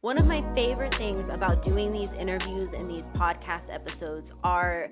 One of my favorite things about doing these interviews and these podcast episodes are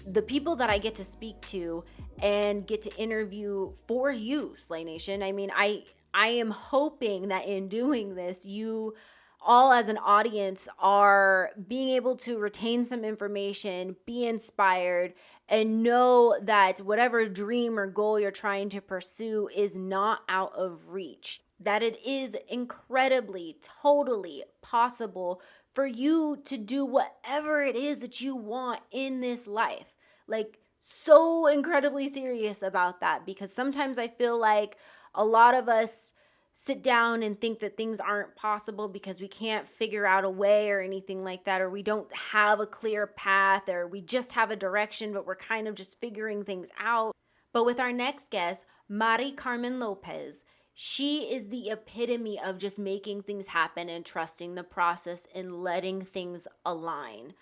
the people that I get to speak to and get to interview for you, Slay Nation. I mean, I am hoping that in doing this, you all as an audience are being able to retain some information, be inspired, and know that whatever dream or goal you're trying to pursue is not out of reach. That it is incredibly, totally possible for you to do whatever it is that you want in this life. Like, so incredibly serious about that, because sometimes I feel like a lot of us sit down and think that things aren't possible because we can't figure out a way or anything like that, or we don't have a clear path, or we just have a direction, but we're kind of just figuring things out. But with our next guest, Maricarmen Lopez, she is the epitome of just making things happen and trusting the process and letting things align.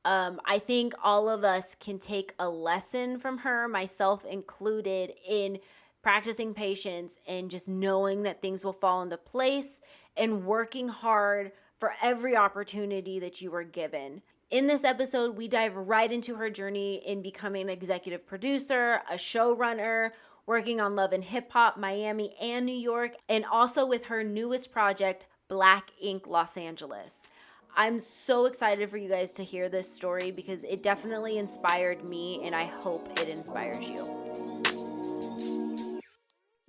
I think all of us can take a lesson from her, myself included, in practicing patience and just knowing that things will fall into place and working hard for every opportunity that you are given. In this episode, we dive right into her journey in becoming an executive producer, a showrunner, working on Love and Hip Hop, Miami and New York, and also with her newest project, Black Ink Los Angeles. I'm so excited for you guys to hear this story because it definitely inspired me, and I hope it inspires you.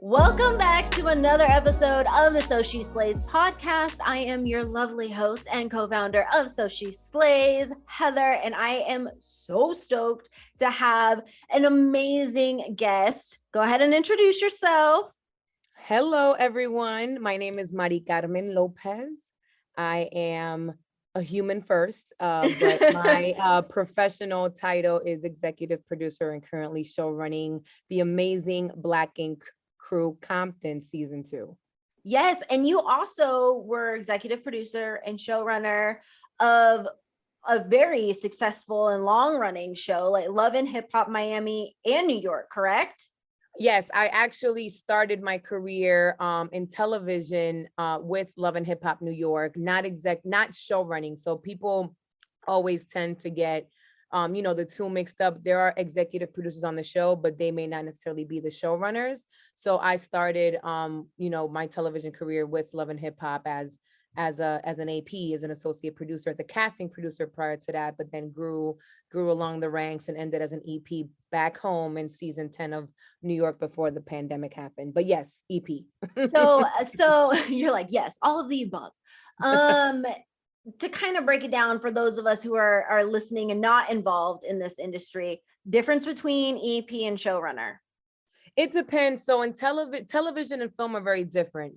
Welcome back to another episode of the So She Slays podcast. I am your lovely host and co-founder of So She Slays, Heather, and I am so stoked to have an amazing guest. Go ahead and introduce yourself. Hello, everyone. My name is Maricarmen Lopez. I am a human first, but my professional title is executive producer and currently show running the amazing Black Ink Crew Compton season 2. Yes, and you also were executive producer and showrunner of a very successful and long-running show like Love and Hip Hop Miami and New York, correct? Yes, I actually started my career in television with Love and Hip Hop New York, not show running. So people always tend to get the two mixed up. There are executive producers on the show, but they may not necessarily be the showrunners. So I started my television career with Love and Hip Hop as an AP, as an associate producer, as a casting producer prior to that, but then grew along the ranks and ended as an EP back home in season 10 of New York before the pandemic happened. But yes, EP. So you're like, yes, all of the above. To kind of break it down for those of us who are listening and not involved in this industry, difference between EP and showrunner. It depends. So in television and film are very different.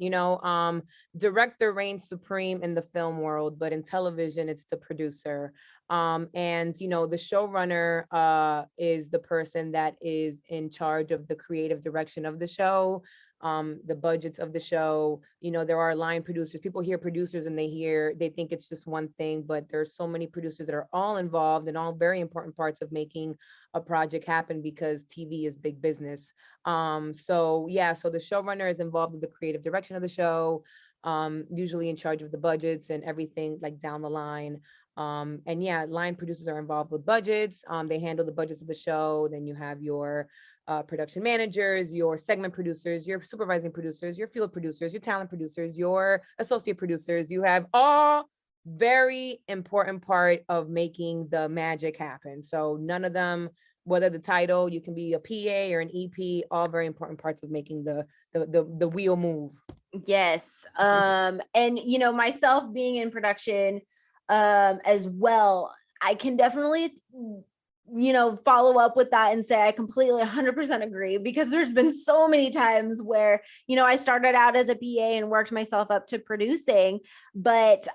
Director reigns supreme in the film world, but in television, it's the producer. The showrunner is the person that is in charge of the creative direction of the show, the budgets of the show. There are line producers. People hear producers and they think it's just one thing, but there's so many producers that are all involved in all very important parts of making a project happen, because TV is big business. So the showrunner is involved with the creative direction of the show, usually in charge of the budgets and everything like down the line. Line producers are involved with budgets. They handle the budgets of the show. Then you have your production managers, your segment producers, your supervising producers, your field producers, your talent producers, your associate producers. You have all very important part of making the magic happen. So none of them, whether the title, you can be a PA or an EP, all very important parts of making the wheel move. Yes. And myself being in production as well, I can definitely follow up with that and say I completely 100% agree, because there's been so many times where I started out as a PA and worked myself up to producing, but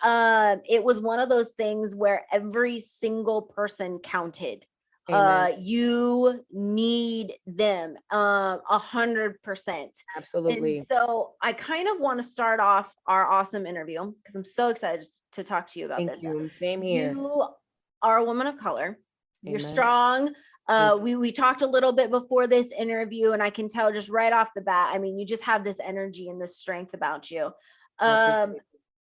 it was one of those things where every single person counted. You need them 100%. Absolutely. And so I kind of want to start off our awesome interview because I'm so excited to talk to you about this. Thank you. Same here. You are a woman of color. You're Amen. strong. We talked a little bit before this interview, and I can tell just right off the bat, I mean, you just have this energy and this strength about you.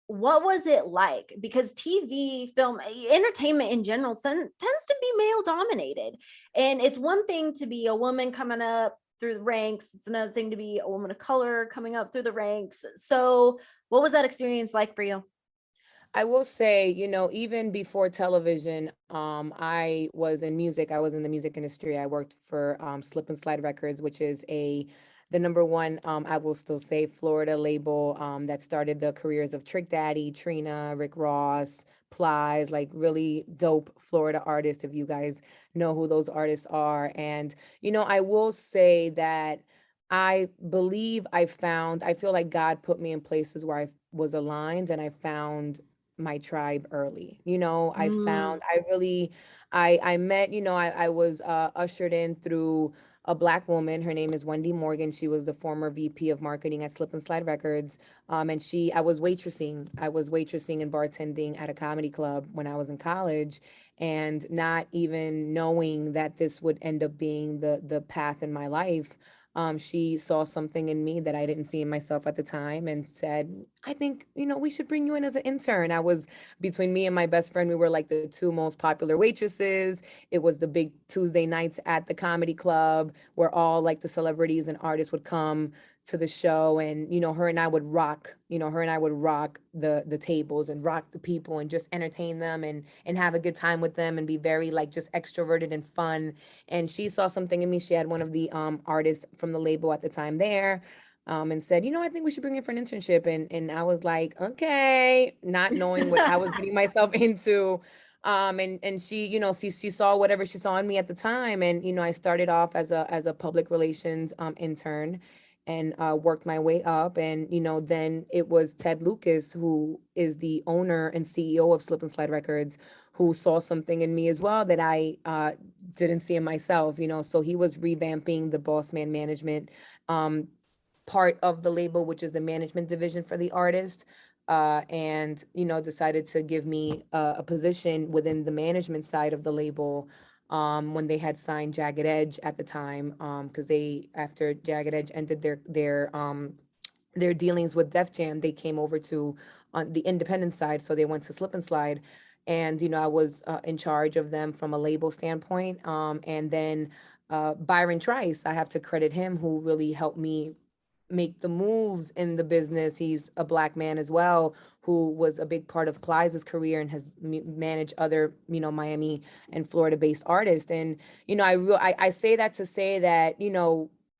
what was it like? Because TV, film, entertainment in general tends to be male dominated. And it's one thing to be a woman coming up through the ranks. It's another thing to be a woman of color coming up through the ranks. So what was that experience like for you? I will say, even before television, I was in music. I was in the music industry. I worked for Slip and Slide Records, which is the number one, I will still say, Florida label that started the careers of Trick Daddy, Trina, Rick Ross, Plies, like really dope Florida artists, if you guys know who those artists are. And, I will say that I feel like God put me in places where I was aligned and I found my tribe early. I Mm, found I really I met, I was ushered in through a black woman. Her name is Wendy Morgan. She was the former VP of marketing at Slip and Slide Records. And I was waitressing. I was waitressing and bartending at a comedy club when I was in college, and not even knowing that this would end up being the path in my life. She saw something in me that I didn't see in myself at the time and said, I think, we should bring you in as an intern. I was between me and my best friend, we were like the two most popular waitresses. It was the big Tuesday nights at the comedy club where all like the celebrities and artists would come to the show, and her and I would rock the tables and rock the people and just entertain them and have a good time with them and be very like just extroverted and fun. And she saw something in me. She had one of the artists from the label at the time there, and said, I think we should bring you for an internship. And I was like, okay, not knowing what I was getting myself into. And she, she saw whatever she saw in me at the time. And, I started off as a public relations intern, and worked my way up. And, then it was Ted Lucas, who is the owner and CEO of Slip and Slide Records, who saw something in me as well that I didn't see in myself. So he was revamping the Boss Man Management um, part of the label, which is the management division for the artist. And decided to give me a position within the management side of the label, when they had signed Jagged Edge at the time, because they after Jagged Edge ended their dealings with Def Jam, they came over to on the independent side, so they went to Slip and Slide. And I was in charge of them from a label standpoint. And then Byron Trice, I have to credit him, who really helped me make the moves in the business. He's a black man as well, who was a big part of Plies' career and has managed other, Miami and Florida-based artists. And I say that to say that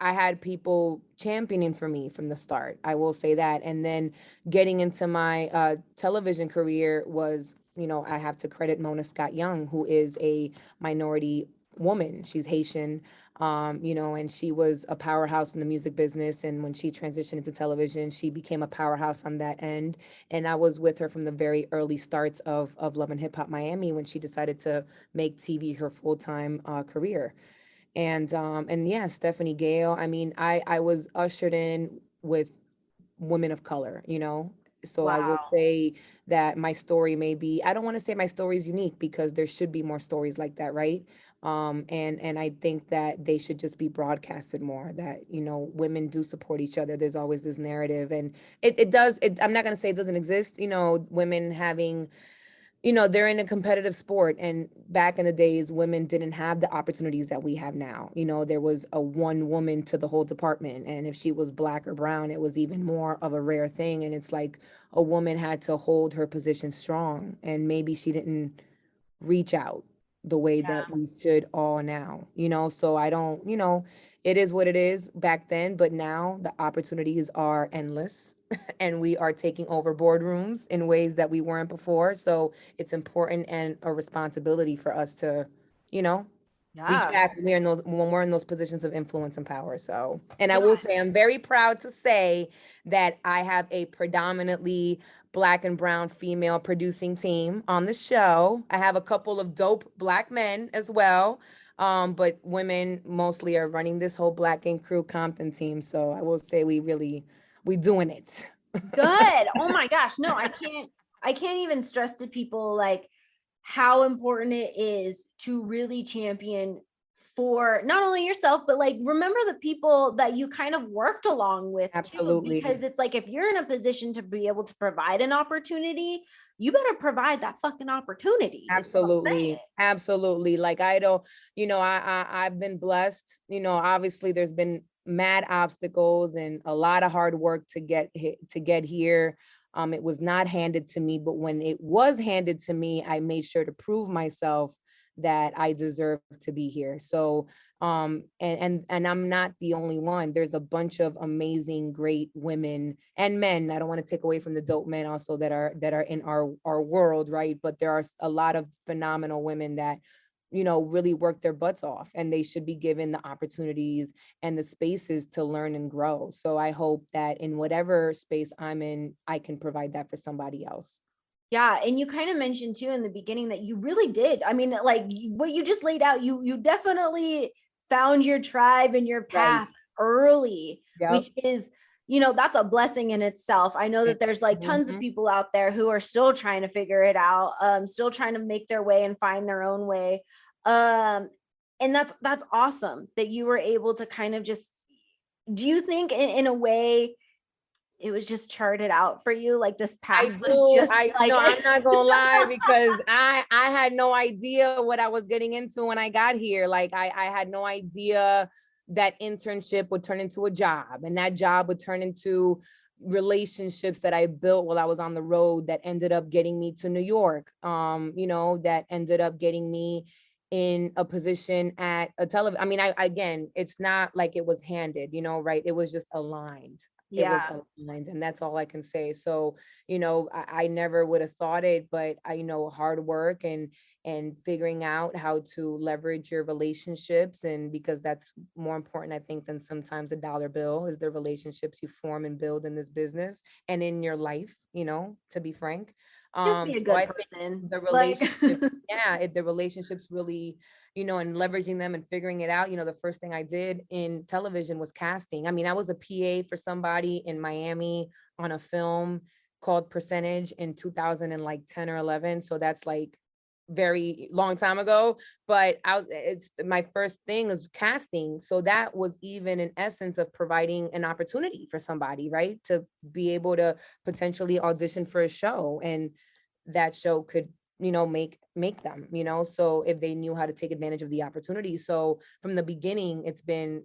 I had people championing for me from the start. I will say that. And then getting into my television career was, I have to credit Mona Scott Young, who is a minority woman. She's Haitian, and she was a powerhouse in the music business. And when she transitioned into television, she became a powerhouse on that end. And I was with her from the very early starts of Love and Hip Hop Miami, when she decided to make TV her full-time career. And yeah, Stephanie Gale. I mean, I was ushered in with women of color, So I will wow. say that my story may be, I don't want to say my story is unique, because there should be more stories like that, right? And I think that they should just be broadcasted more, that, women do support each other. There's always this narrative, and I'm not going to say it doesn't exist, women having, they're in a competitive sport. And back in the days, women didn't have the opportunities that we have now. There was a one woman to the whole department. And if she was black or brown, it was even more of a rare thing. And it's like a woman had to hold her position strong. And maybe she didn't reach out the way that we should all now, So I don't, it is what it is back then, but now the opportunities are endless. And we are taking over boardrooms in ways that we weren't before. So it's important and a responsibility for us to, you know, reach Yeah. back when we're in those positions of influence and power. So, and I Yeah. will say I'm very proud to say that I have a predominantly black and brown female producing team on the show. I have a couple of dope black men as well. But women mostly are running this whole Black Ink Crew Compton team. So I will say we doing it. Good. Oh my gosh. No, I can't even stress to people like how important it is to really champion for not only yourself, but like remember the people that you kind of worked along with too, because it's like if you're in a position to be able to provide an opportunity, you better provide that fucking opportunity. Absolutely. Like I don't, I've been blessed, obviously there's been mad obstacles and a lot of hard work to get here. It was not handed to me, but when it was handed to me, I made sure to prove myself that I deserve to be here. So, and I'm not the only one. There's a bunch of amazing, great women and men. I don't want to take away from the dope men also that are in our world, right? But there are a lot of phenomenal women that really work their butts off, and they should be given the opportunities and the spaces to learn and grow. So I hope that in whatever space I'm in, I can provide that for somebody else. Yeah. And you kind of mentioned too in the beginning that you really did. I mean, like what you just laid out, you definitely found your tribe and your path early, which is, that's a blessing in itself. I know that there's like tons of people out there who are still trying to figure it out, still trying to make their way and find their own way. And that's awesome that you were able to kind of just, do you think in a way it was just charted out for you, like this path I'm not gonna lie, because I had no idea what I was getting into when I got here. Like I had no idea that internship would turn into a job, and that job would turn into relationships that I built while I was on the road that ended up getting me to New York, that ended up getting me in a position at a television. I mean, again, it's not like it was handed, right? It was just aligned. It was aligned, and that's all I can say. So, I never would have thought it, but I hard work and figuring out how to leverage your relationships, and because that's more important, I think, than sometimes a dollar bill, is the relationships you form and build in this business and in your life, to be frank. Just be a good person. The relationship, the relationships really, and leveraging them and figuring it out. The first thing I did in television was casting. I mean, I was a PA for somebody in Miami on a film called Percentage in 2010 or 11. So that's like very long time ago, but it's my first thing is casting. So that was even in essence of providing an opportunity for somebody, right? To be able to potentially audition for a show, and that show could, make them, so if they knew how to take advantage of the opportunity. So from the beginning, it's been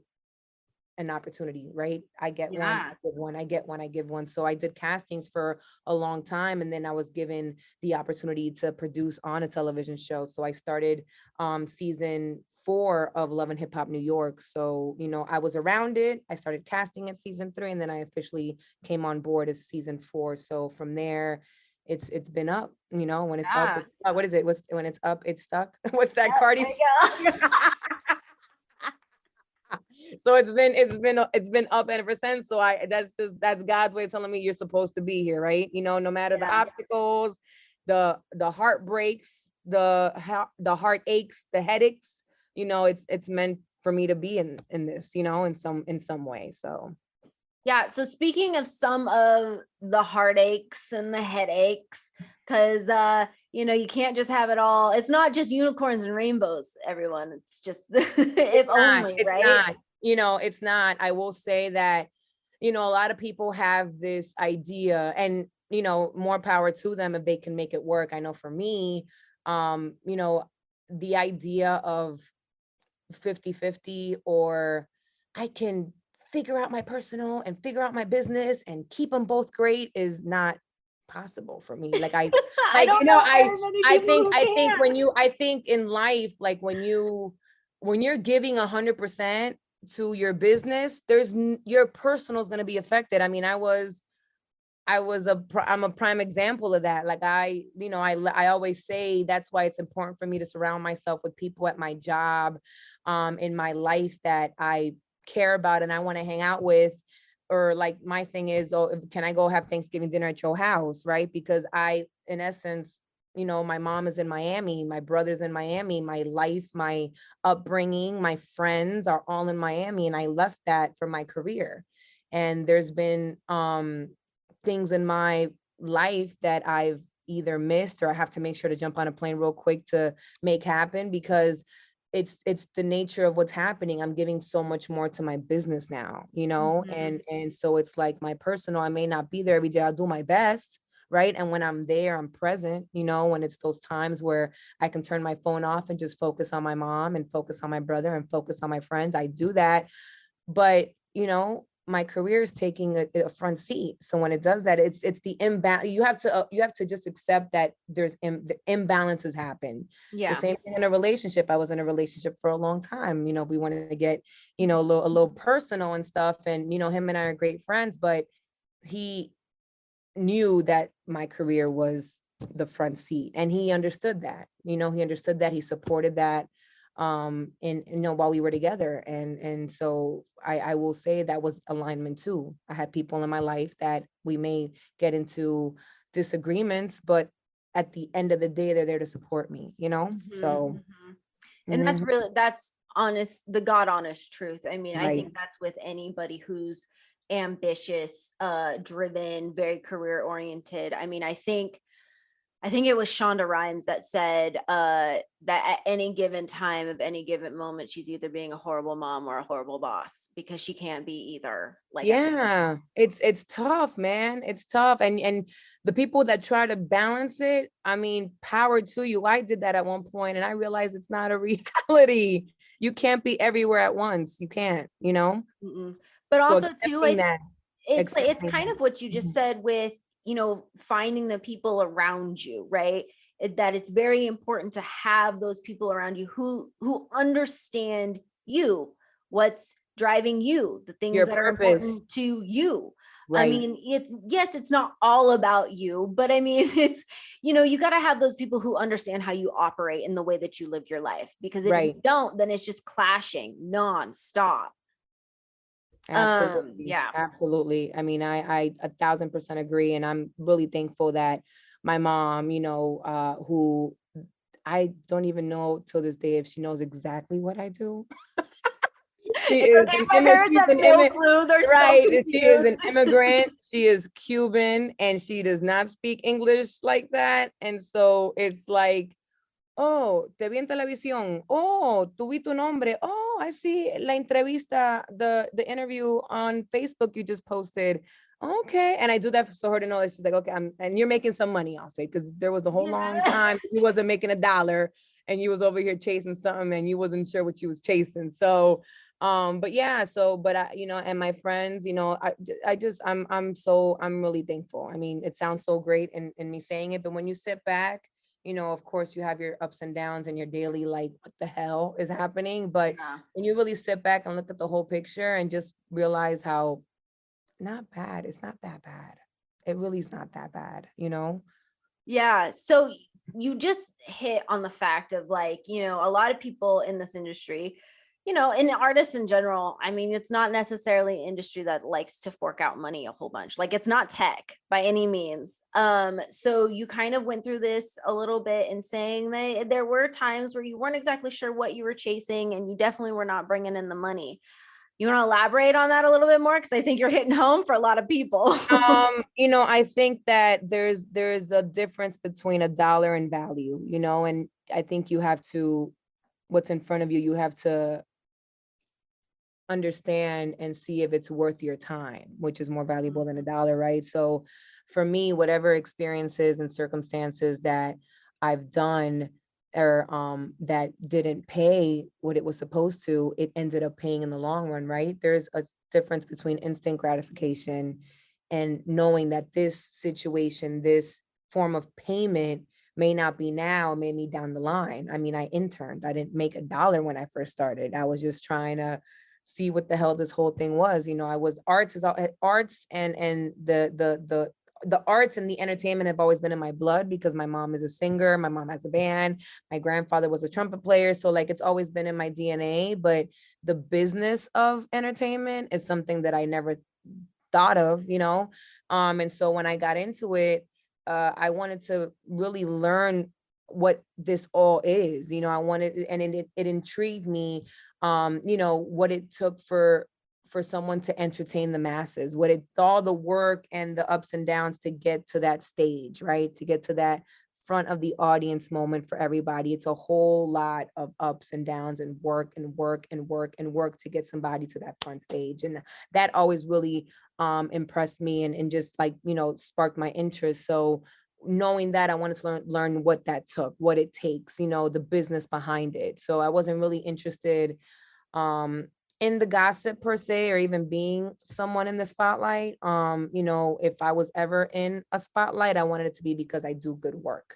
an opportunity, right? I get one, I give one. So I did castings for a long time, and then I was given the opportunity to produce on a television show. So I started season 4 of Love and Hip Hop New York. So, I was around it. I started casting at season 3, and then I officially came on board as season 4. So from there, it's been up, when it's up, it's up. What is it? When it's up, it's stuck. What's that, Cardi? So it's been up ever since. So that's God's way of telling me you're supposed to be here, right? No matter the obstacles, the heartbreaks, the heartaches, the headaches, it's meant for me to be in this, in some way. So yeah. So speaking of some of the heartaches and the headaches, because you can't just have it all. It's not just unicorns and rainbows, everyone. It's just it's not. It's not. I will say that, a lot of people have this idea, and more power to them if they can make it work. I know for me, the idea of 50-50, or I can figure out my personal and figure out my business and keep them both great, is not possible for me. Like I think in life, like when you're giving 100% to your business, your personal is going to be affected. I mean, I'm a prime example of that. Like I always say that's why it's important for me to surround myself with people at my job, in my life that I care about and I want to hang out with. Or like my thing is, can I go have Thanksgiving dinner at your house, right? Because in essence, my mom is in Miami, my brother's in Miami, my life, my upbringing, my friends are all in Miami, and I left that for my career. And there's been things in my life that I've either missed, or I have to make sure to jump on a plane real quick to make happen, because it's the nature of what's happening. I'm giving so much more to my business now, you know, Mhm. and so it's like my personal, I may not be there every day. I'll do my best, right? And when I'm there, I'm present, you know, when it's those times where I can turn my phone off and just focus on my mom and focus on my brother and focus on my friends, I do that. But you know, my career is taking a front seat. So when it does that, it's the imbalance. You have to just accept that the imbalances happen. The Yeah. same thing in a relationship. I was in a relationship for a long time. You know, we wanted to get, you know, a little personal and stuff. And you know, him and I are great friends, but he knew that my career was the front seat, and he understood that. You know, he understood that, he supported that, and you know, while we were together. And so I will say that was alignment too. I had people in my life that we may get into disagreements, but at the end of the day, they're there to support me, you know. Mhm, So mhm. And mhm, that's honest, the God honest truth. I mean, I right. think that's with anybody who's ambitious, driven, very career oriented. I mean, I think it was Shonda Rhimes that said that at any given time of any given moment, she's either being a horrible mom or a horrible boss, because she can't be either. Like at the same Yeah, it's tough, man. It's tough. And the people that try to balance it, I mean, power to you. I did that at one point and I realized it's not a reality. You can't be everywhere at once. You can't, you know? Mm-mm. But So also too, accepting like that, it's accepting kind that. of what you just Mhm. said with, you know, finding the people around you, right? That it's very important to have those people around you who understand you, what's driving you, the things Your that are purpose. important to you. I Right, mean, it's, yes, it's not all about you, but I mean, it's, you know, you got to have those people who understand how you operate in the way that you live your life, because if you right. don't, then it's just clashing nonstop. Absolutely. Yeah. Absolutely. I mean, I 1,000% agree. And I'm really thankful that my mom, you know, who I don't even know till this day if she knows exactly what I do. She It's is okay. an My immigrant. parents She's have an no immigrant. clue. They're so Right. She is an confused. immigrant. She is Cuban and she does not speak English like that. And so it's like, oh, te vi en televisión. Oh, tu vi tu nombre. Oh, I see la entrevista, the interview on Facebook you just posted. Okay. And I do that so her to know that she's like, okay, and you're making some money off it, because there was a whole long Yeah. time you wasn't making a dollar and you was over here chasing something and you wasn't sure what you was chasing. So but yeah, so but I, you know, and my friends, you know, I just I'm really thankful. I mean, it sounds so great in me saying it, but when you sit back, you know, of course you have your ups and downs and your daily, like, what the hell is happening? But Yeah. when you really sit back and look at the whole picture and just realize how not bad, it's not that bad. It really is not that bad, you know? Yeah. So you just hit on the fact of, like, you know, a lot of people in this industry, you know, and artists in general, I mean, it's not necessarily an industry that likes to fork out money a whole bunch. Like, it's not tech by any means. So you kind of went through this a little bit in saying that there were times where you weren't exactly sure what you were chasing, and you definitely were not bringing in the money. You want to elaborate on that a little bit more? Because I think you're hitting home for a lot of people. You know, I think that there's a difference between a dollar and value, you know, and I think you have to, what's in front of you, you have to understand and see if it's worth your time, which is more valuable than a dollar, right? So for me, whatever experiences and circumstances that I've done or that didn't pay what it was supposed to, it ended up paying in the long run, right? There's a difference between instant gratification and knowing that this situation, this form of payment may not be now, maybe down the line. I mean, I interned. I didn't make a dollar when I first started. I was just trying to see what the hell this whole thing was. You know, I was arts and the arts and the entertainment have always been in my blood because my mom is a singer, my mom has a band, my grandfather was a trumpet player. So like it's always been in my DNA, but the business of entertainment is something that I never thought of, you know. And so when I got into it, I wanted to really learn what this all is, you know. I wanted, and it intrigued me, you know, what it took for someone to entertain the masses, all the work and the ups and downs to get to that stage, right? To get to that front of the audience moment for everybody. It's a whole lot of ups and downs and work and work and work and work to get somebody to that front stage. And that always really impressed me and just like, you know, sparked my interest. So knowing that, I wanted to learn what that took, what it takes, you know, the business behind it. So I wasn't really interested in the gossip per se, or even being someone in the spotlight. You know, if I was ever in a spotlight, I wanted it to be because I do good work.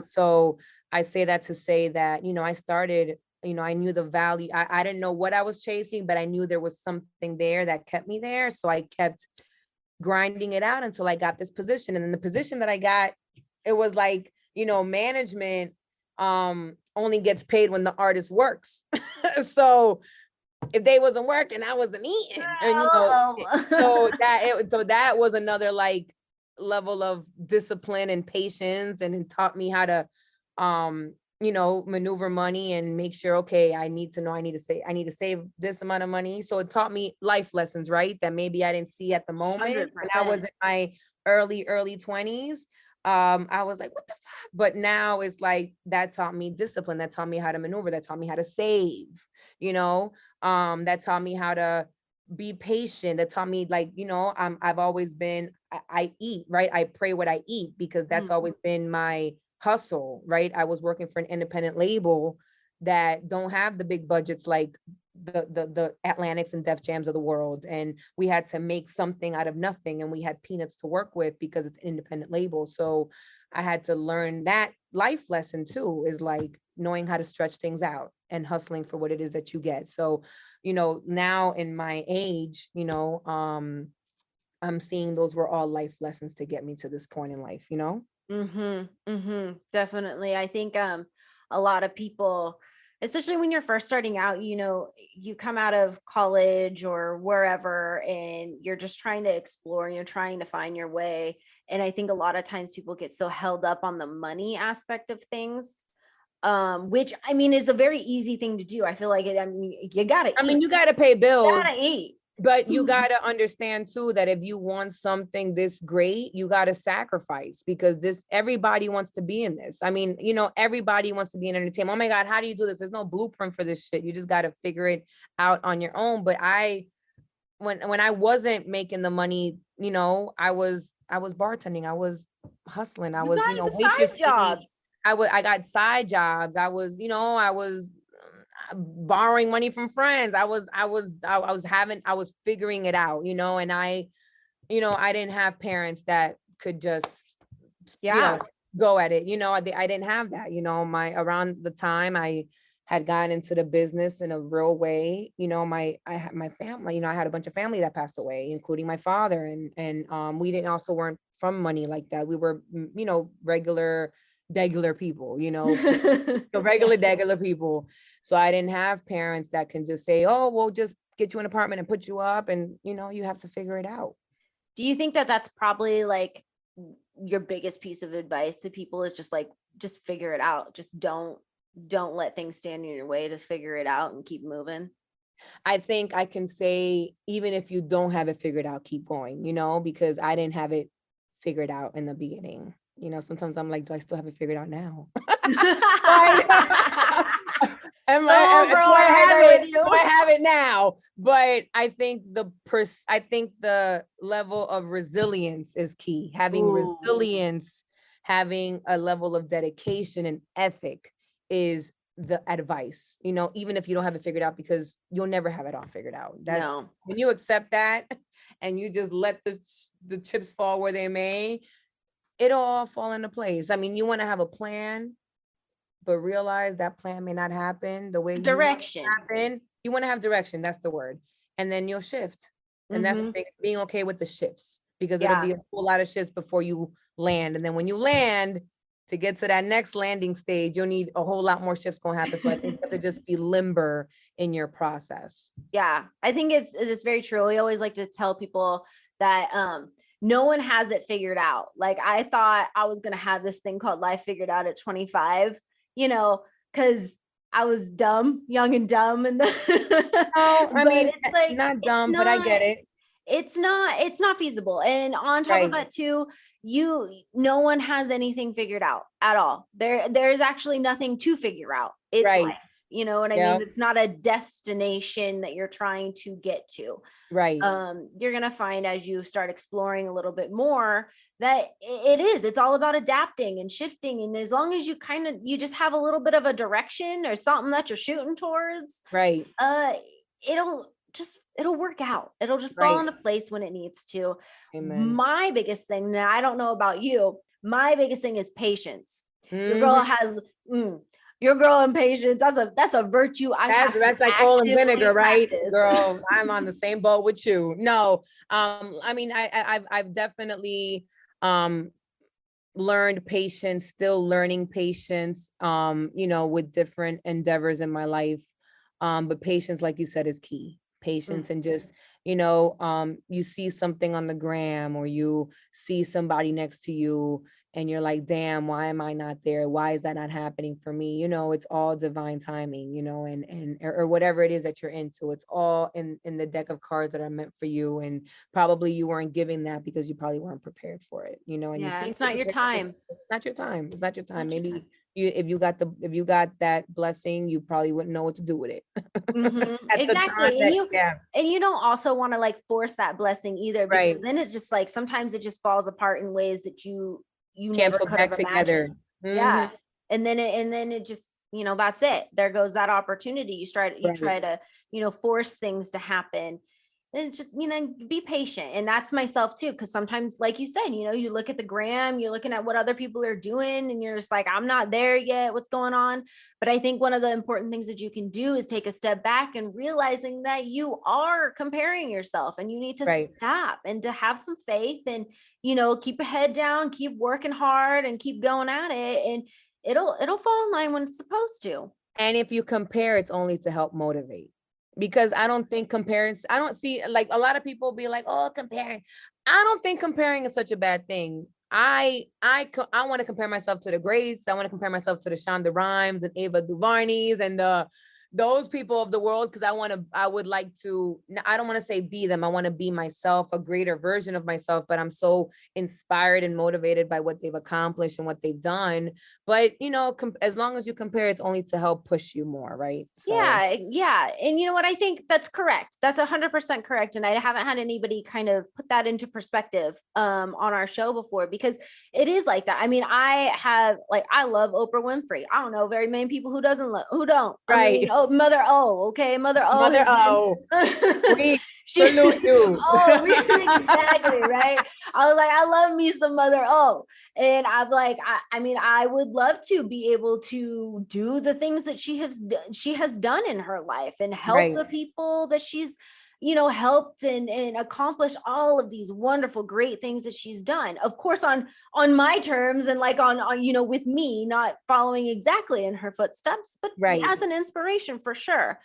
So I say that to say that, you know, I started, you know, I knew the value. I didn't know what I was chasing, but I knew there was something there that kept me there. So I kept grinding it out until I got this position. And then the position that I got, it was like, you know, management only gets paid when the artist works. So if they wasn't working, I wasn't eating. And you know, so that was another like level of discipline and patience, and it taught me how to you know, maneuver money and make sure, okay, I need to save this amount of money. So it taught me life lessons, right? That maybe I didn't see at the moment. 100%. When I was in my early 20s. I was like, what the fuck? But now it's like, that taught me discipline. That taught me how to maneuver. That taught me how to save, you know, that taught me how to be patient. That taught me, like, you know, I've always been, I eat, right? I pray what I eat, because that's always been my hustle, right? I was working for an independent label that don't have the big budgets like the Atlantics and Def Jams of the world. And we had to make something out of nothing, and we had peanuts to work with because it's an independent label. So I had to learn that life lesson too, is like knowing how to stretch things out and hustling for what it is that you get. So, you know, now in my age, you know, I'm seeing those were all life lessons to get me to this point in life, you know? Definitely. I think a lot of people, especially when you're first starting out, you know, you come out of college or wherever and you're just trying to explore, you're trying to find your way. And I think a lot of times people get so held up on the money aspect of things, which I mean is a very easy thing to do. I feel like I mean, you gotta eat. You gotta pay bills. You gotta eat. But you got to understand too, that if you want something this great, you got to sacrifice, because everybody wants to be in this. I mean, you know, everybody wants to be in entertainment. Oh my God, how do you do this? There's no blueprint for this shit. You just got to figure it out on your own. But when I wasn't making the money, you know, I was bartending. I was hustling. I was, you know, side jobs. I got side jobs. I was borrowing money from friends. I was figuring it out, you know, and I didn't have parents that could just, you know, go at it. You know, I didn't have that, you know, around the time I had gotten into the business in a real way, you know, I had my family, you know, I had a bunch of family that passed away, including my father. And we weren't from money like that. We were, you know, regular people, you know, regular people. So I didn't have parents that can just say, oh, we'll just get you an apartment and put you up. And, you know, you have to figure it out. Do you think that that's probably like your biggest piece of advice to people, is just like, just figure it out. Just don't let things stand in your way, to figure it out and keep moving? I think I can say, even if you don't have it figured out, keep going, you know, because I didn't have it figured out in the beginning. You know, sometimes I'm like, do I still have it figured out now? Do I have it now? But I think the level of resilience is key. Having resilience, having a level of dedication and ethic is the advice, you know, even if you don't have it figured out, because you'll never have it all figured out. When you accept that and you just let the chips fall where they may, it'll all fall into place. I mean, you want to have a plan, but realize that plan may not happen the way direction. You want to have direction. That's the word. And then you'll shift. And that's the thing, being okay with the shifts, because it'll be a whole lot of shifts before you land. And then when you land, to get to that next landing stage, you'll need a whole lot more shifts going to happen. So I think you have to just be limber in your process. Yeah, I think it's very true. We always like to tell people that no one has it figured out. Like, I thought I was going to have this thing called life figured out at 25, you know, because I was young and dumb. And I mean, it's like, not dumb, but I get it. It's not feasible. And on top of that too, no one has anything figured out at all. There's actually nothing to figure out. It's Right. life. You know what I Yeah. mean? It's not a destination that you're trying to get to. Right. You're going to find as you start exploring a little bit more that it's all about adapting and shifting. And as long as you just have a little bit of a direction or something that you're shooting towards, Right. it'll work out. It'll just fall Right. into place when it needs to. Amen. My biggest thing, that I don't know about you, my biggest thing is patience. Your girl Mhm. has your girl and patience. That's a virtue I have to That's like oil and actively vinegar, right? practice. Girl, I'm on the same boat with you. No, I mean, I've definitely learned patience, still learning patience, with different endeavors in my life. But patience, like you said, is key. Patience and just, you see something on the gram or you see somebody next to you and you're like, damn, why am I not there? Why is that not happening for me? It's all divine timing, or whatever it is that you're into. It's all in the deck of cards that are meant for you. And probably you weren't giving that because you probably weren't prepared for it, and you Yeah, think it's not your time. it's not your time. It's not your time. Not your Maybe time. if you got that blessing, you probably wouldn't know what to do with it. At the time Exactly. that, yeah, And you don't also want to like force that blessing either, right. because then it's just like sometimes it just falls apart in ways that you Can't never put could have back together. imagined. Hmm. Yeah. And then it just, that's it. There goes that opportunity. You Right. try to, force things to happen. And just, be patient. And that's myself too. Cause sometimes, like you said, you look at the gram, you're looking at what other people are doing and you're just like, I'm not there yet. What's going on? But I think one of the important things that you can do is take a step back and realizing that you are comparing yourself and you need to Right. stop and to have some faith and, keep a head down, keep working hard and keep going at it. And it'll fall in line when it's supposed to. And if you compare, it's only to help motivate. Because I don't think comparing, I don't see, like, a lot of people be like, oh, comparing. I don't think comparing is such a bad thing. I want to compare myself to the greats. I want to compare myself to the Shonda Rhimes and Ava DuVernay's and those people of the world, because I would like to, I don't want to say be them. I want to be myself, a greater version of myself, but I'm so inspired and motivated by what they've accomplished and what they've done. But, as long as you compare, it's only to help push you more, right? So, Yeah. And you know what? I think that's correct. That's 100% correct. And I haven't had anybody kind of put that into perspective on our show before, because it is like that. I mean, I love Oprah Winfrey. I don't know very many people who don't. I mean, right. Mother O, okay. Mother O Mother, has oh, been we she salute you. oh, exactly, right. I was like, I love me some Mother O. And I'm like, I mean, I would love to be able to do the things that she has done in her life and help Right. the people that she's, helped and accomplished all of these wonderful, great things that she's done. Of course, on my terms and like on with me, not following exactly in her footsteps, but Right. as an inspiration for sure.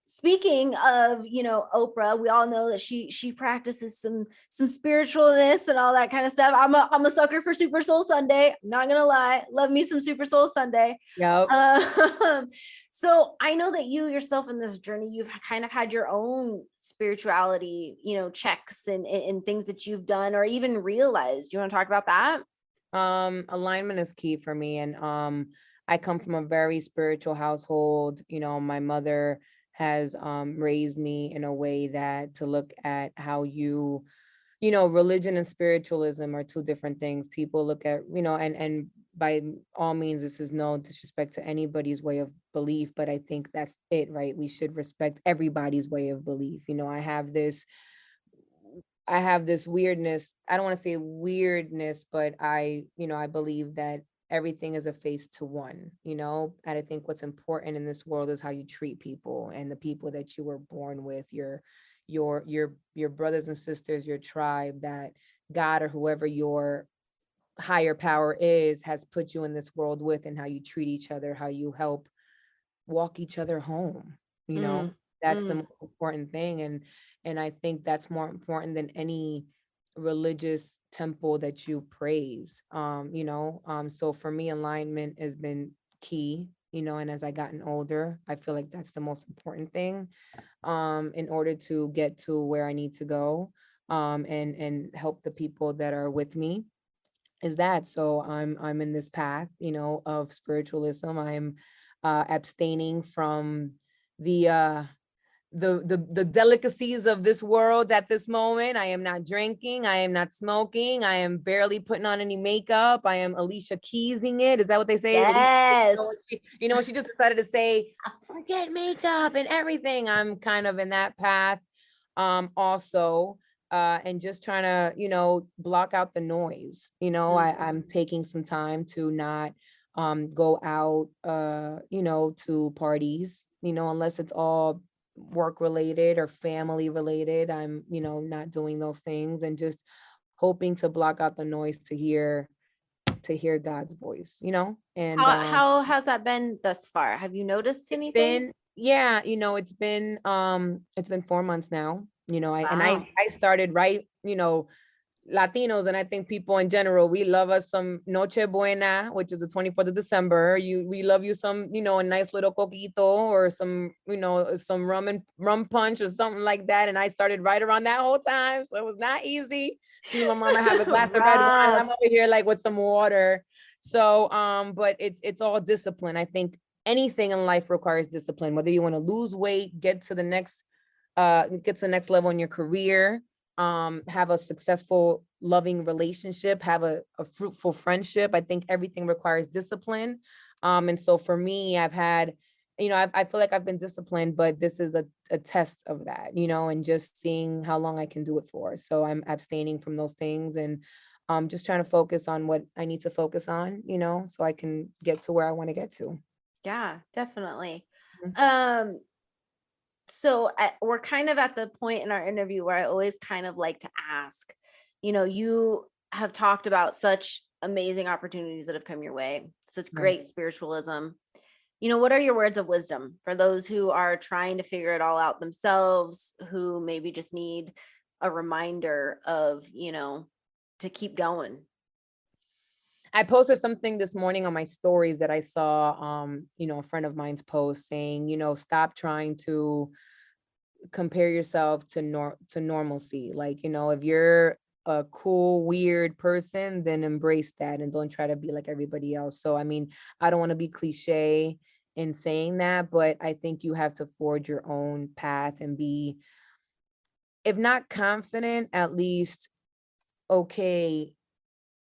Speaking of, Oprah, we all know that she practices some spiritualness and all that kind of stuff. I'm a sucker for Super Soul Sunday. I'm not gonna lie, love me some Super Soul Sunday. Yep. So I know that you yourself in this journey, you've kind of had your own spirituality, checks and things that you've done or even realized. Do you want to talk about that? Alignment is key for me. And I come from a very spiritual household. My mother has raised me in a way that to look at how religion and spiritualism are two different things. People look at, and by all means, this is no disrespect to anybody's way of belief, but I think that's it, right? We should respect everybody's way of belief. I have this weirdness. I don't want to say weirdness, but I believe that everything is a face to one, and I think what's important in this world is how you treat people and the people that you were born with, your brothers and sisters, your tribe, that God or whoever your higher power is has put you in this world with, and how you treat each other, how you help walk each other home. Mm, That's the mm, most important thing. And I think that's more important than any religious temple that you praise. So for me, alignment has been key, and as I gotten older, I feel like that's the most important thing in order to get to where I need to go. and help the people that are with me, is that. So I'm in this path, of spiritualism. I'm abstaining from the the delicacies of this world at this moment. I am not drinking. I am not smoking. I am barely putting on any makeup. I am Alicia Keysing it. Is that what they say? Yes. When she just decided to say, forget makeup and everything. I'm kind of in that path. Also, and just trying to, block out the noise. I'm taking some time to not go out, to parties, unless it's all work related or family related. I'm, not doing those things, and just hoping to block out the noise to hear God's voice, and How has that been thus far? Have you noticed anything? yeah, it's been 4 months now, Wow. I started right, Latinos, and I think people in general, we love us some Noche Buena, which is the 24th of December. We love you some, a nice little coquito or some, some rum punch or something like that. And I started right around that whole time. So it was not easy. See my mama have a glass of red wine. I'm over here like with some water. So, but it's all discipline. I think anything in life requires discipline, whether you want to lose weight, get to the next level in your career, have a successful, loving relationship, have a fruitful friendship. I think everything requires discipline. And so for me, I've had, I feel like I've been disciplined, but this is a test of that, and just seeing how long I can do it for. So I'm abstaining from those things, and just trying to focus on what I need to focus on, so I can get to where I want to get to. Yeah, definitely. Mhm. So we're kind of at the point in our interview where I always kind of like to ask, you have talked about such amazing opportunities that have come your way, such Right. great spiritualism. What are your words of wisdom for those who are trying to figure it all out themselves, who maybe just need a reminder of, to keep going? I posted something this morning on my stories that I saw, a friend of mine's post saying, stop trying to compare yourself to normalcy. Like, if you're a cool, weird person, then embrace that and don't try to be like everybody else. So, I mean, I don't want to be cliche in saying that, but I think you have to forge your own path and be, if not confident, at least okay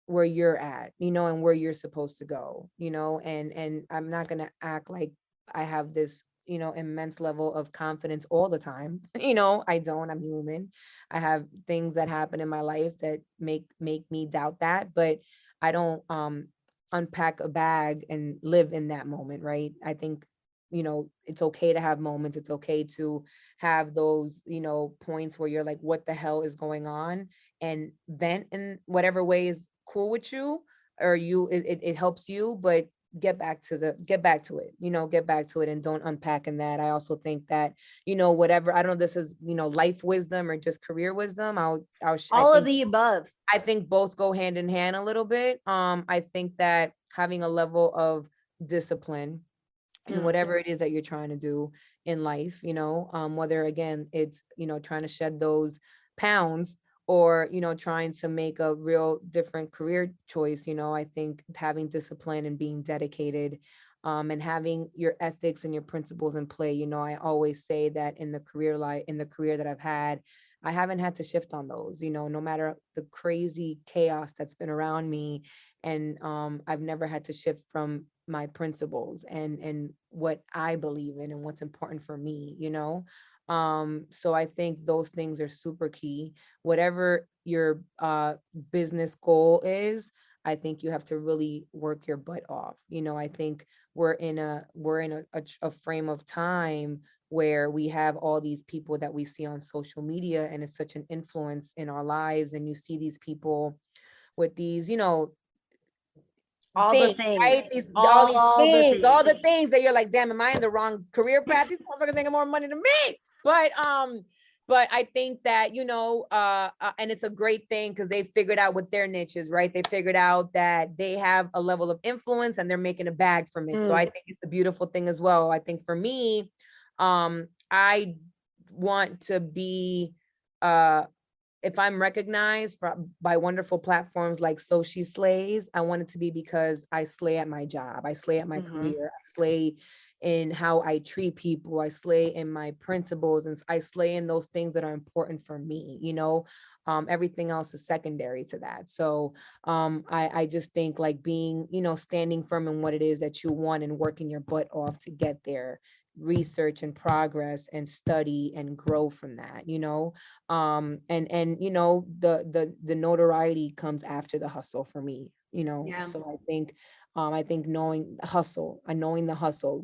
where you're at, and where you're supposed to go, and I'm not going to act like I have this, immense level of confidence all the time. I don't. I'm human. I have things that happen in my life that make me doubt that, but I don't unpack a bag and live in that moment, right? I think, it's okay to have moments. It's okay to have those, points where you're like, what the hell is going on? And vent in whatever way is cool with you, or it helps you, but get back to it, get back to it, and don't unpack in that. I also think that, whatever, I don't know, this is, life wisdom or just career wisdom. I All of think, the above. both go hand in hand a little bit. I think that having a level of discipline in whatever it is that you're trying to do in life, whether again it's, trying to shed those pounds, or, trying to make a real different career choice. I think having discipline and being dedicated, and having your ethics and your principles in play. I always say that in the career that I've had, I haven't had to shift on those, no matter the crazy chaos that's been around me. And I've never had to shift from my principles and what I believe in and what's important for me. So I think those things are super key. Whatever your business goal is, I think you have to really work your butt off. I think we're in a frame of time where we have all these people that we see on social media, and it's such an influence in our lives. And you see these people with these, All the things, right? things. All All the the things. things that you're like, damn, am I in the wrong career path? These motherfuckers making more money than me. But I think that, and it's a great thing because they figured out what their niche is, right? They figured out that they have a level of influence and they're making a bag from it. So I think it's a beautiful thing as well. I think for me, I want to be if I'm recognized by wonderful platforms like So She Slays, I want it to be because I slay at my job, I slay at my career, I slay in how I treat people, I slay in my principles, and I slay in those things that are important for me, you know. Everything else is secondary to that. So I just think like being, you know, standing firm in what it is that you want and working your butt off to get there, research and progress and study and grow from that, you know. And you know, the notoriety comes after the hustle for me, you know. Yeah, So I think knowing the hustle,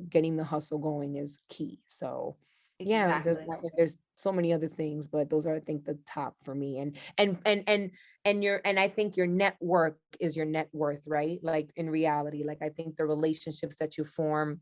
getting the hustle going is key. So yeah, exactly. there's so many other things, but those are, I think, the top for me. And I think your network is your net worth, right? Like in reality, like I think the relationships that you form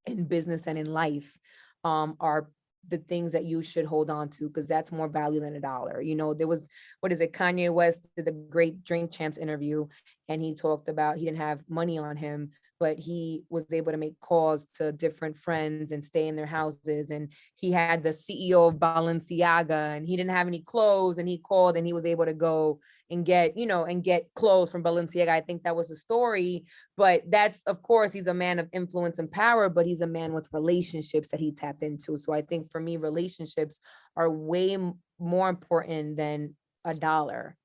in business and in life are the things that you should hold on to, because that's more value than a dollar. You know, there was, what is it, Kanye West did the great Drink Champs interview, and he talked about he didn't have money on him, but he was able to make calls to different friends and stay in their houses. And he had the CEO of Balenciaga, and he didn't have any clothes, and he called and he was able to go and get, you know, and get clothes from Balenciaga. I think that was a story, but that's, of course, he's a man of influence and power, but he's a man with relationships that he tapped into. So I think for me, relationships are way more important than a dollar,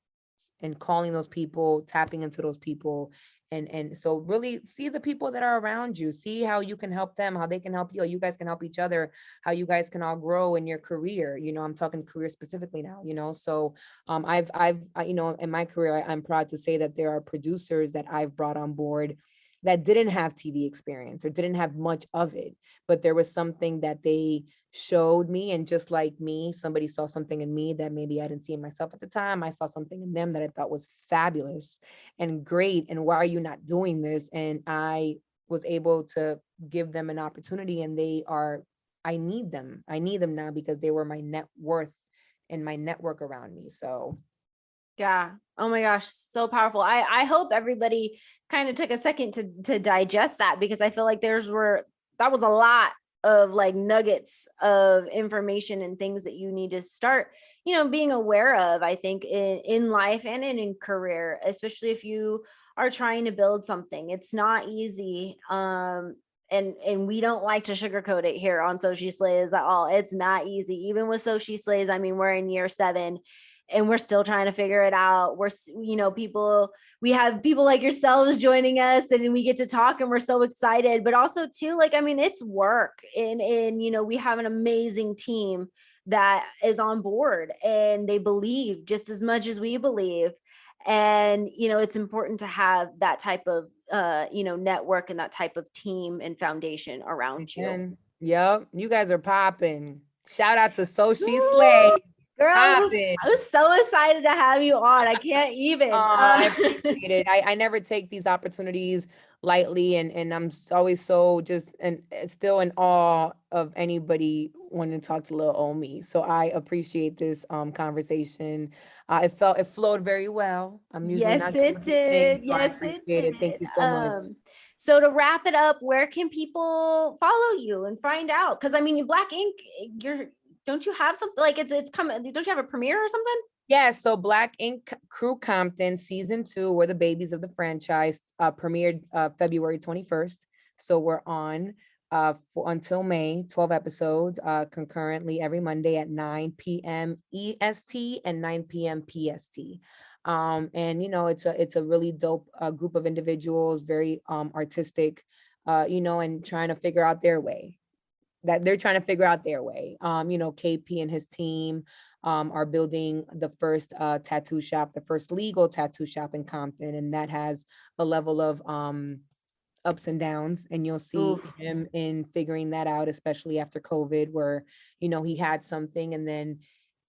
and calling those people, tapping into those people. And so really see the people that are around you, see how you can help them, how they can help you, how you guys can help each other, how you guys can all grow in your career. You know, I'm talking career specifically now, you know. So you know, in my career, I'm proud to say that there are producers that I've brought on board that didn't have TV experience or didn't have much of it, but there was something that they showed me. And just like me, somebody saw something in me that maybe I didn't see in myself at the time. I saw something in them that I thought was fabulous and great. And why are you not doing this? And I was able to give them an opportunity, and I need them. I need them now because they were my net worth and my network around me. So Yeah. Oh my gosh, so powerful. I hope everybody kind of took a second to digest that, because I feel like that was a lot of like nuggets of information and things that you need to start, you know, being aware of, I think, in life and in career, especially if you are trying to build something. It's not easy. And we don't like to sugarcoat it here on So She Slays at all. It's not easy. Even with So She Slays, I mean, we're in year 7 and we're still trying to figure it out. You know, we have people like yourselves joining us, and we get to talk, and we're so excited. But also too, like, I mean, it's work, and you know, we have an amazing team that is on board, and they believe just as much as we believe. And you know, it's important to have that type of you know, network and that type of team and foundation around you. again, yep, you guys are popping. Shout out to So She Slay. Woo! Girl, Popping. I was so excited to have you on. I can't even. I appreciate it. I never take these opportunities lightly, and I'm always so just and still in awe of anybody wanting to talk to little old me. So I appreciate this conversation. It flowed very well. I'm usually Yes, not good it with these things, did. so I Yes, it appreciate it. Thank did. you so much. So to wrap it up, where can people follow you and find out? Because I mean, Black Ink, you're don't you have something like it's coming? Don't you have a premiere or something? Yeah, so Black Ink Crew Compton season 2, we're the babies of the franchise, premiered February 21st. So we're on until May, 12 episodes, concurrently every Monday at 9 p.m. EST and 9 p.m. PST. And you know, it's a really dope group of individuals, very artistic, you know, and trying to figure out their way. That they're trying to figure out their way. You know, KP and his team are building the first tattoo shop, the first legal tattoo shop in Compton, and that has a level of ups and downs, and you'll see Oof. him in figuring that out, especially after COVID, where you know he had something and then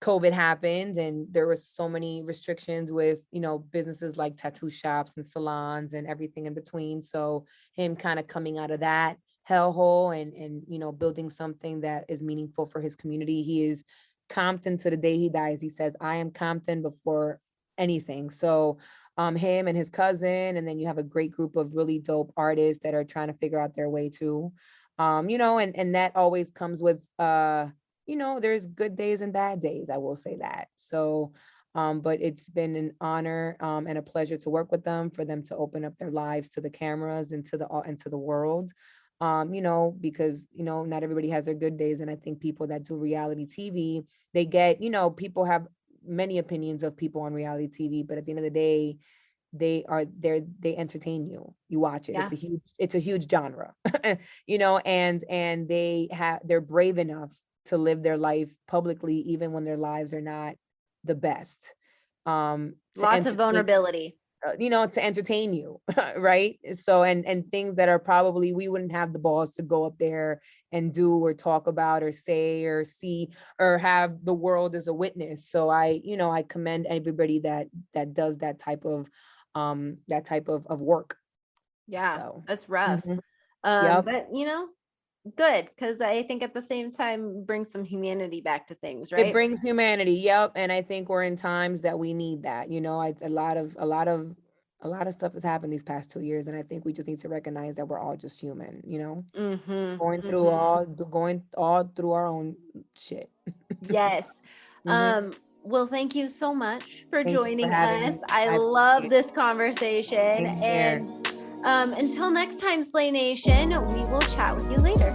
COVID happened, and there was so many restrictions with, you know, businesses like tattoo shops and salons and everything in between. So him kind of coming out of that hellhole and you know, building something that is meaningful for his community. He is Compton to the day he dies. He says, I am Compton before anything. So him and his cousin, and then you have a great group of really dope artists that are trying to figure out their way too. You know, and that always comes with you know, there's good days and bad days, I will say that. So But it's been an honor and a pleasure to work with them, for them to open up their lives to the cameras and to the world. Because not everybody has their good days, and I think people that do reality TV, they get, people have many opinions of people on reality TV, but at the end of the day, they entertain you. You watch it. Yeah. It's a huge genre, and they're brave enough to live their life publicly, even when their lives are not the best. Lots of vulnerability. To entertain you, right? So, and things that are probably, we wouldn't have the balls to go up there and do or talk about or say or see or have the world as a witness. So I commend everybody that does that type of work. Yeah, So, that's rough. Yep. But good, because I think at the same time brings some humanity back to things, It right? brings humanity. Yep. And I think we're in times that we need that. A lot of stuff has happened these past 2 years, and I think we just need to recognize that we're all just human, going through our own shit. Yes. Well, thank you so much for Thank you for joining having us. me. I love this conversation. Same here. And until next time, Slay Nation, we will chat with you later.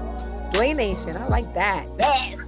Slay Nation. I like that. Yes.